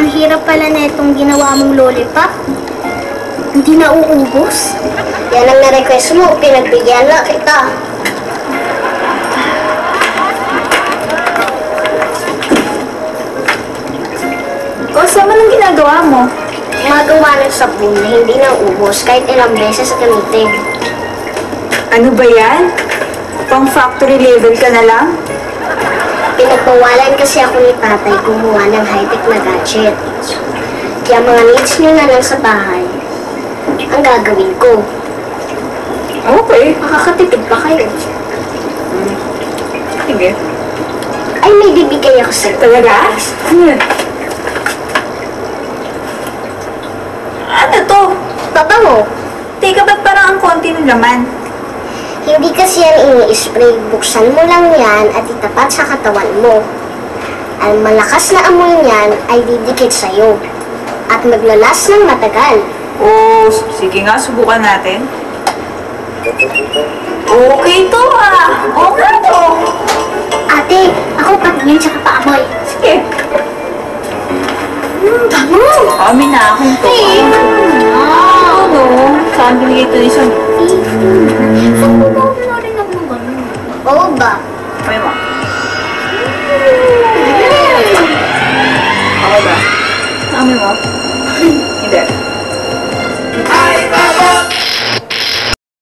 Ang hirap pala na itong ginawa mong lollipop. Hindi na uubos. Yan ang na-request mo, pinagbigyan na kita. O, sama ng ginagawa mo? Gumagawa ng sabon na hindi na ubos kahit ilang beses gamitin. Ano ba yan? Pang factory level ka na lang? Pinagbawalan kasi ako ni tatay gumawa ng high-tech na gadget. Kaya mga needs nyo na lang sa bahay, ang gagawin ko. Okay. Makakatipid pa kayo. Sige. Ay, may bibigay ako sa'yo. Talaga? Ano to? Papa mo, Teka, ba't parang ang konti ng laman? hindi kasi yan ini-spray. Buksan mo lang yan at itapat sa katawan mo. Ang malakas na amoy niyan ay didikit sa'yo at maglalas ng matagal. Oh, sige nga, subukan natin. Okay to ah. Okay to. Ate, ako patingin tsaka paamoy. Sige. Tama. Kami na akong to. Ano? Saan binigay ito ni Sam? Saan mo ba rin ako ng ganun? Oo ba?